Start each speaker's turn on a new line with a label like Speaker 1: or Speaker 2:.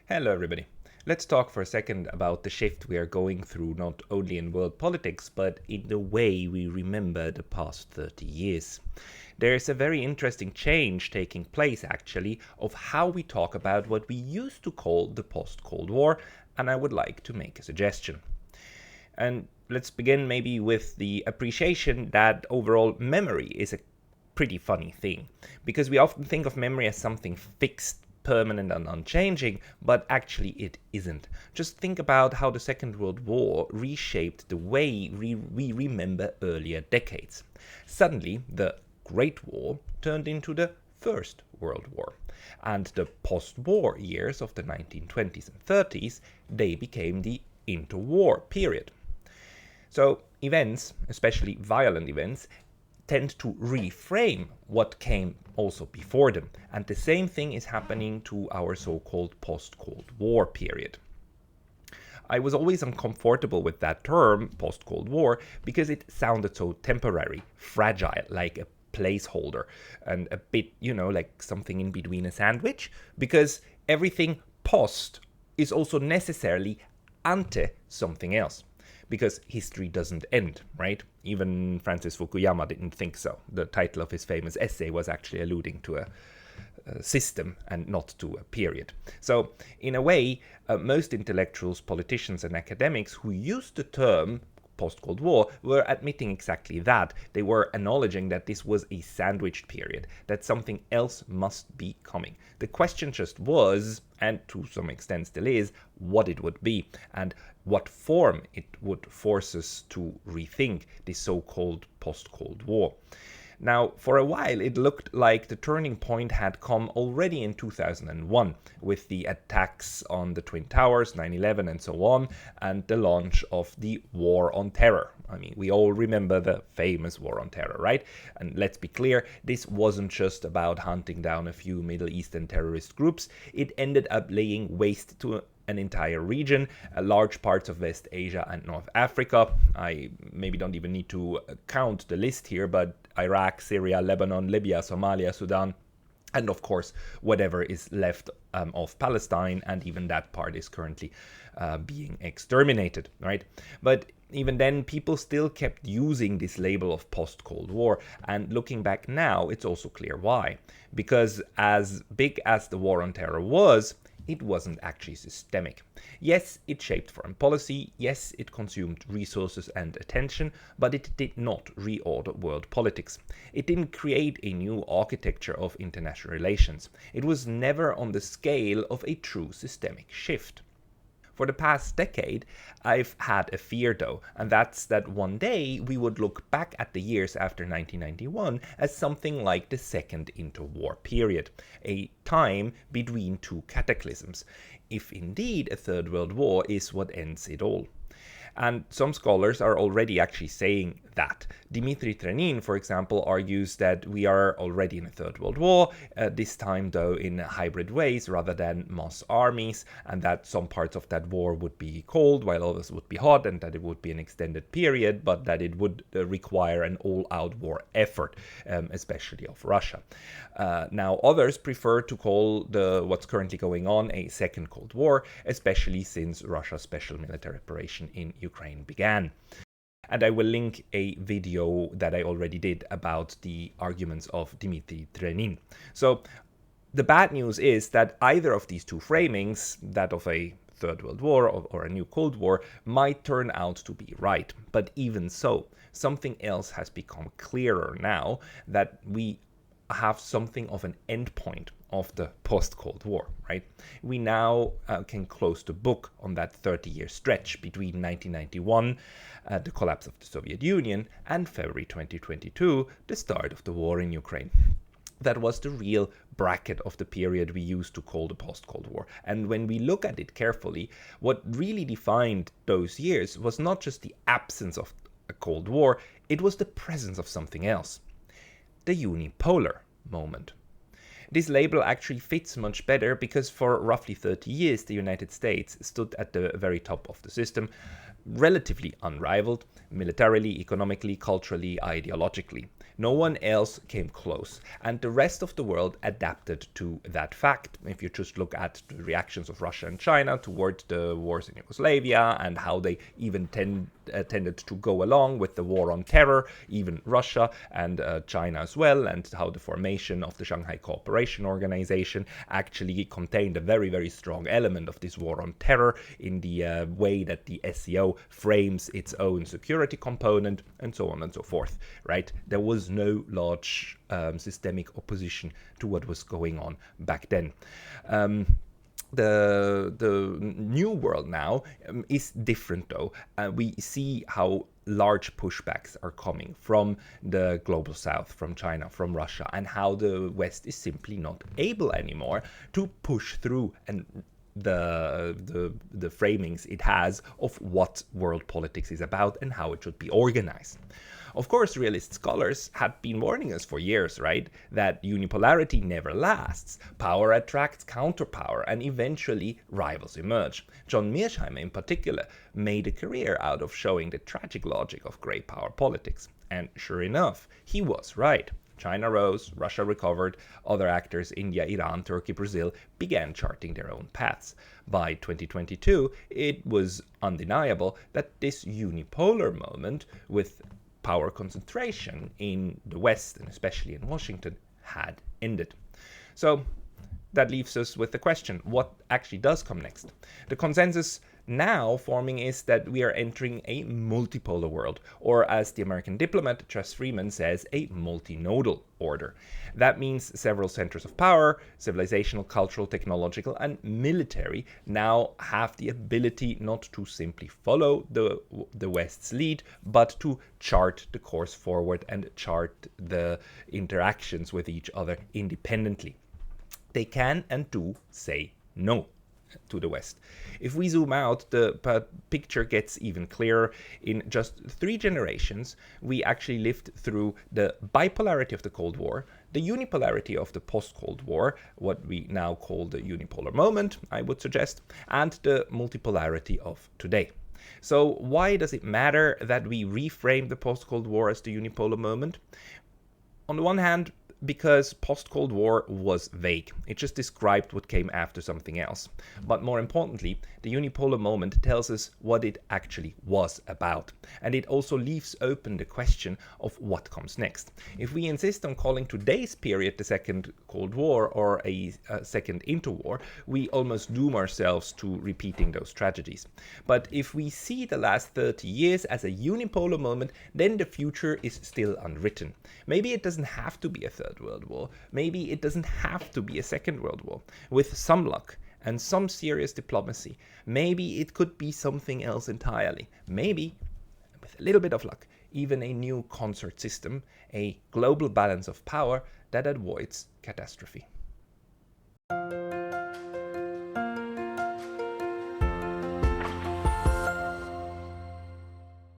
Speaker 1: Hello, everybody. Let's talk for a second about the shift we are going through, not only in world politics, but in the way we remember the past 30 years. There's a very interesting change taking place, actually, of how we talk about what we used to call the post-Cold War, and I would like to make a suggestion. And let's begin maybe with the appreciation that overall memory is a pretty funny thing, because we often think of memory as something fixed, permanent and unchanging, but actually it isn't. Just think about how the Second World War reshaped the way we remember earlier decades. Suddenly, the Great War turned into the First World War, and the post-war years of the 1920s and 30s, they became the interwar period. So events, especially violent events, tend to reframe what came also before them. And the same thing is happening to our so-called post-Cold War period. I was always uncomfortable with that term, post-Cold War, because it sounded so temporary, fragile, like a placeholder, and a bit, like something in between a sandwich, because everything post is also necessarily ante something else. Because history doesn't end, right? Even Francis Fukuyama didn't think so. The title of his famous essay was actually alluding to a system and not to a period. So, in a way, most intellectuals, politicians, and academics who used the term post-Cold War were admitting exactly that. They were acknowledging that this was a sandwiched period, that something else must be coming. The question just was, and to some extent still is, what it would be and what form it would force us to rethink this so-called post-Cold War. Now, for a while, it looked like the turning point had come already in 2001, with the attacks on the Twin Towers, 9/11 and so on, and the launch of the War on Terror. I mean, we all remember the famous War on Terror, right? And let's be clear, this wasn't just about hunting down a few Middle Eastern terrorist groups. It ended up laying waste to an entire region, large parts of West Asia and North Africa. I maybe don't even need to count the list here, but Iraq, Syria, Lebanon, Libya, Somalia, Sudan, and of course, whatever is left of Palestine, and even that part is currently being exterminated, right? But even then, people still kept using this label of post-Cold War, and looking back now, it's also clear why. Because as big as the War on Terror was, it wasn't actually systemic. Yes, it shaped foreign policy, yes, it consumed resources and attention, but it did not reorder world politics. It didn't create a new architecture of international relations. It was never on the scale of a true systemic shift. For the past decade, I've had a fear though, and that's that one day we would look back at the years after 1991 as something like the second interwar period, a time between two cataclysms, if indeed a third world war is what ends it all. And some scholars are already actually saying that. Dmitry Trenin, for example, argues that we are already in a third world war, this time though in hybrid ways rather than mass armies, and that some parts of that war would be cold while others would be hot, and that it would be an extended period, but that it would require an all-out war effort, especially of Russia. Now others prefer to call what's currently going on a second Cold War, especially since Russia's special military operation in Ukraine began. And I will link a video that I already did about the arguments of Dmitry Trenin. So the bad news is that either of these two framings, that of a Third World War or a new Cold War, might turn out to be right. But even so, something else has become clearer now, that we have something of an endpoint of the post-Cold War, right? We now can close the book on that 30-year stretch between 1991, the collapse of the Soviet Union, and February 2022, the start of the war in Ukraine. That was the real bracket of the period we used to call the post-Cold War. And when we look at it carefully, what really defined those years was not just the absence of a Cold War, it was the presence of something else. The unipolar moment. This label actually fits much better because for roughly 30 years the United States stood at the very top of the system, relatively unrivaled, militarily, economically, culturally, ideologically. No one else came close, and the rest of the world adapted to that fact. If you just look at the reactions of Russia and China towards the wars in Yugoslavia, and how they even tended to go along with the war on terror, even Russia and China as well, and how the formation of the Shanghai Cooperation Organization actually contained a very, very strong element of this war on terror in the way that the SCO frames its own security component, and so on and so forth, right? There was no large systemic opposition to what was going on back then. The new world now is different, though. We see how large pushbacks are coming from the global south, from China, from Russia, and how the West is simply not able anymore to push through and the framings it has of what world politics is about and how it should be organized. Of course, realist scholars have been warning us for years, right, that unipolarity never lasts. Power attracts counterpower, and eventually rivals emerge. John Mearsheimer, in particular, made a career out of showing the tragic logic of great power politics. And sure enough, he was right. China rose, Russia recovered, other actors, India, Iran, Turkey, Brazil, began charting their own paths. By 2022, it was undeniable that this unipolar moment, with power concentration in the West, and especially in Washington, had ended. So that leaves us with the question, what actually does come next? The consensus now forming is that we are entering a multipolar world, or as the American diplomat Chas Freeman says, a multinodal order. That means several centers of power, civilizational, cultural, technological, and military, now have the ability not to simply follow the West's lead, but to chart the course forward and chart the interactions with each other independently. They can and do say no to the West. If we zoom out, the picture gets even clearer. In just 3 generations, we actually lived through the bipolarity of the Cold War, the unipolarity of the post-Cold War, what we now call the unipolar moment, I would suggest, and the multipolarity of today. So why does it matter that we reframe the post-Cold War as the unipolar moment? On the one hand, because post-Cold War was vague. It just described what came after something else. But more importantly, the unipolar moment tells us what it actually was about. And it also leaves open the question of what comes next. If we insist on calling today's period the Second Cold War or a second interwar, we almost doom ourselves to repeating those tragedies. But if we see the last 30 years as a unipolar moment, then the future is still unwritten. Maybe it doesn't have to be a Third World War. Maybe it doesn't have to be a Second World War. With some luck and some serious diplomacy, maybe it could be something else entirely. Maybe, with a little bit of luck, even a new consort system, a global balance of power that avoids catastrophe.